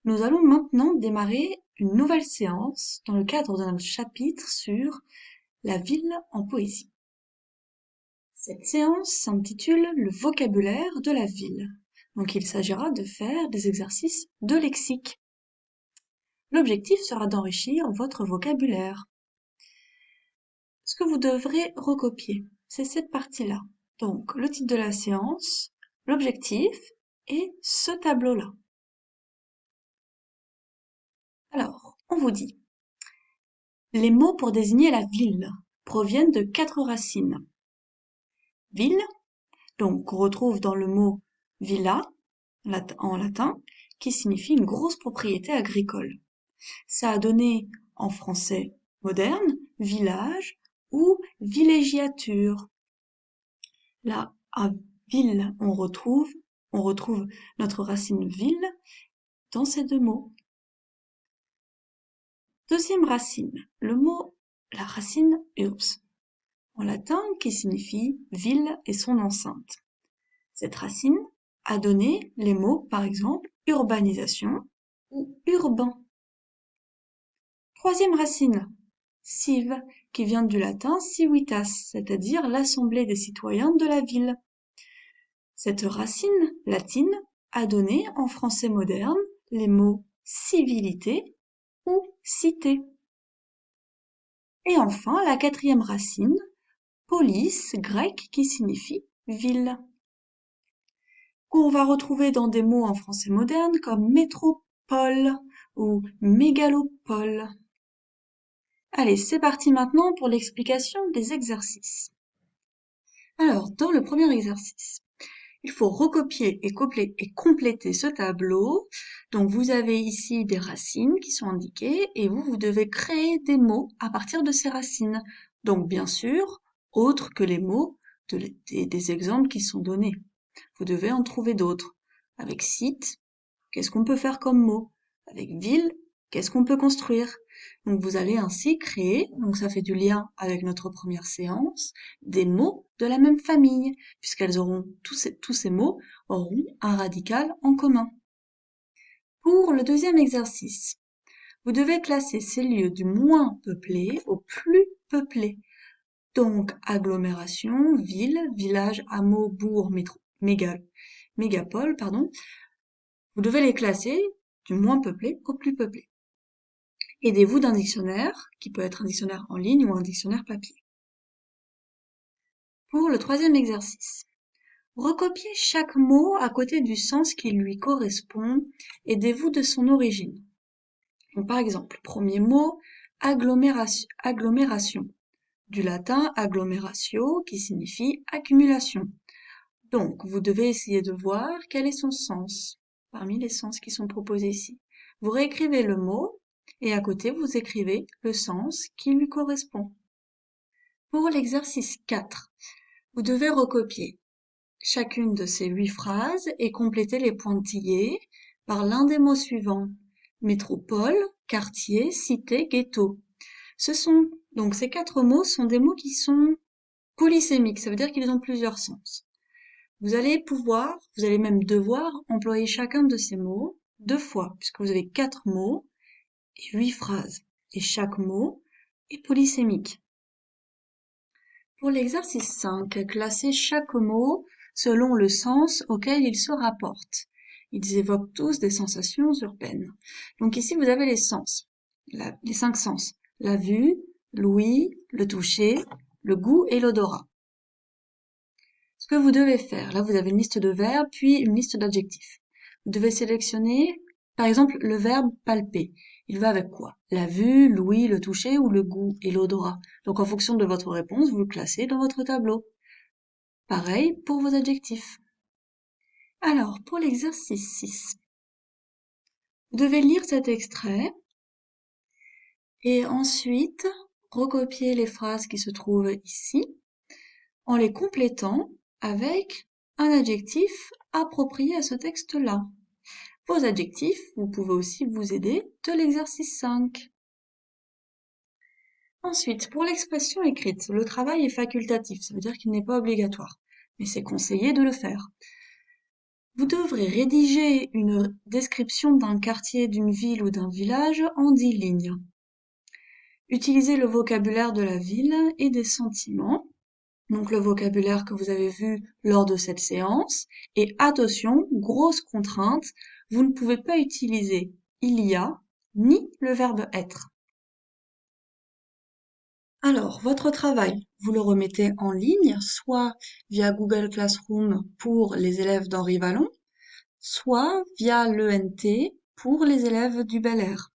Nous allons maintenant démarrer une nouvelle séance dans le cadre de notre chapitre sur la ville en poésie. Cette séance s'intitule le vocabulaire de la ville. Donc il s'agira de faire des exercices de lexique. L'objectif sera d'enrichir votre vocabulaire. Ce que vous devrez recopier, c'est cette partie-là. Donc le titre de la séance, l'objectif et ce tableau-là. Alors, on vous dit, les mots pour désigner la ville proviennent de 4 racines. Ville, donc qu'on retrouve dans le mot villa, en latin, qui signifie une grosse propriété agricole. Ça a donné, en français moderne, village ou villégiature. Là, à ville, on retrouve notre racine ville dans ces deux mots. Deuxième racine, la racine urbs, en latin qui signifie ville et son enceinte. Cette racine a donné les mots, par exemple, urbanisation ou urbain. Troisième racine, civ, qui vient du latin civitas, c'est-à-dire l'assemblée des citoyens de la ville. Cette racine latine a donné en français moderne les mots civilité ou cité. Et enfin, la quatrième racine, polis, grec, qui signifie ville. Qu'on va retrouver dans des mots en français moderne comme métropole ou mégalopole. Allez, c'est parti maintenant pour l'explication des exercices. Alors, dans le premier exercice, il faut recopier et compléter ce tableau. Donc, vous avez ici des racines qui sont indiquées et vous devez créer des mots à partir de ces racines. Donc, bien sûr, autres que les mots des exemples qui sont donnés. Vous devez en trouver d'autres. Avec site, qu'est-ce qu'on peut faire comme mot? Avec ville, qu'est-ce qu'on peut construire? Donc vous allez ainsi créer, donc ça fait du lien avec notre première séance, des mots de la même famille, puisqu'elles auront, tous ces mots auront un radical en commun. Pour le deuxième exercice, vous devez classer ces lieux du moins peuplé au plus peuplé. Donc agglomération, ville, village, hameau, bourg, mégapole, pardon. Vous devez les classer du moins peuplé au plus peuplé. Aidez-vous d'un dictionnaire, qui peut être un dictionnaire en ligne ou un dictionnaire papier. Pour le troisième exercice, recopiez chaque mot à côté du sens qui lui correspond. Aidez-vous de son origine. Donc, par exemple, premier mot, agglomération. Du latin agglomeratio, qui signifie accumulation. Donc, vous devez essayer de voir quel est son sens, parmi les sens qui sont proposés ici. Vous réécrivez le mot, et à côté, vous écrivez le sens qui lui correspond. Pour l'exercice 4, vous devez recopier chacune de ces 8 phrases et compléter les pointillés par l'un des mots suivants. Métropole, quartier, cité, ghetto. Donc ces 4 mots sont des mots qui sont polysémiques, ça veut dire qu'ils ont plusieurs sens. Vous allez même devoir employer chacun de ces mots 2 fois, puisque vous avez 4 mots et 8 phrases. Et chaque mot est polysémique. Pour l'exercice 5, classez chaque mot selon le sens auquel il se rapporte. Ils évoquent tous des sensations urbaines. Donc ici, vous avez les sens, les 5 sens. La vue, l'ouïe, le toucher, le goût et l'odorat. Ce que vous devez faire, là vous avez une liste de verbes, puis une liste d'adjectifs. Vous devez sélectionner, par exemple, le verbe palper. Il va avec quoi? La vue, l'ouïe, le toucher ou le goût et l'odorat. Donc en fonction de votre réponse, vous le classez dans votre tableau. Pareil pour vos adjectifs. Alors, pour l'exercice 6, vous devez lire cet extrait et ensuite recopier les phrases qui se trouvent ici en les complétant avec un adjectif approprié à ce texte-là. Vos adjectifs, vous pouvez aussi vous aider de l'exercice 5. Ensuite, pour l'expression écrite, le travail est facultatif, ça veut dire qu'il n'est pas obligatoire, mais c'est conseillé de le faire. Vous devrez rédiger une description d'un quartier, d'une ville ou d'un village en 10 lignes. Utilisez le vocabulaire de la ville et des sentiments, donc le vocabulaire que vous avez vu lors de cette séance. Et attention, grosse contrainte, vous ne pouvez pas utiliser il y a ni le verbe être. Alors, votre travail, vous le remettez en ligne, soit via Google Classroom pour les élèves d'Henri Vallon, soit via l'ENT pour les élèves du Bel Air.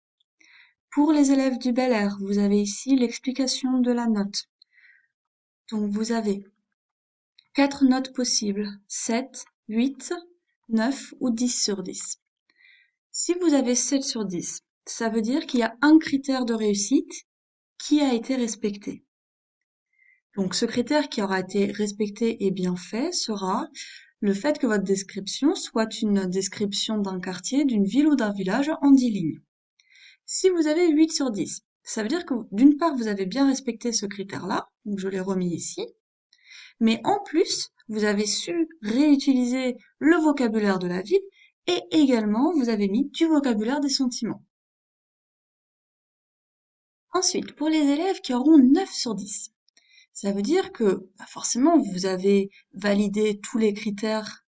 Pour les élèves du Bel Air, vous avez ici l'explication de la note. Donc vous avez 4 notes possibles, 7, 8, 9 ou 10 sur 10. Si vous avez 7 sur 10, ça veut dire qu'il y a un critère de réussite qui a été respecté. Donc ce critère qui aura été respecté et bien fait sera le fait que votre description soit une description d'un quartier, d'une ville ou d'un village en 10 lignes. Si vous avez 8 sur 10, ça veut dire que d'une part vous avez bien respecté ce critère-là, donc je l'ai remis ici, mais en plus vous avez su réutiliser le vocabulaire de la ville et également vous avez mis du vocabulaire des sentiments. Ensuite, pour les élèves qui auront 9 sur 10, ça veut dire que forcément vous avez validé tous les critères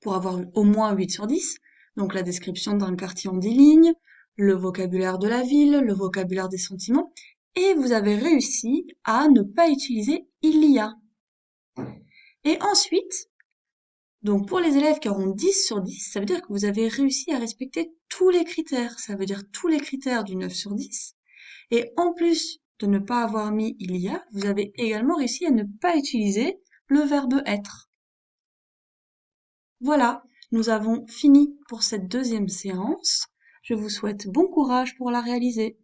pour avoir au moins 8 sur 10, donc la description d'un quartier en 10 lignes, le vocabulaire de la ville, le vocabulaire des sentiments, et vous avez réussi à ne pas utiliser il y a. Et ensuite, donc pour les élèves qui auront 10 sur 10, ça veut dire que vous avez réussi à respecter tous les critères, ça veut dire tous les critères du 9 sur 10, et en plus de ne pas avoir mis il y a, vous avez également réussi à ne pas utiliser le verbe être. Voilà, nous avons fini pour cette deuxième séance. Je vous souhaite bon courage pour la réaliser.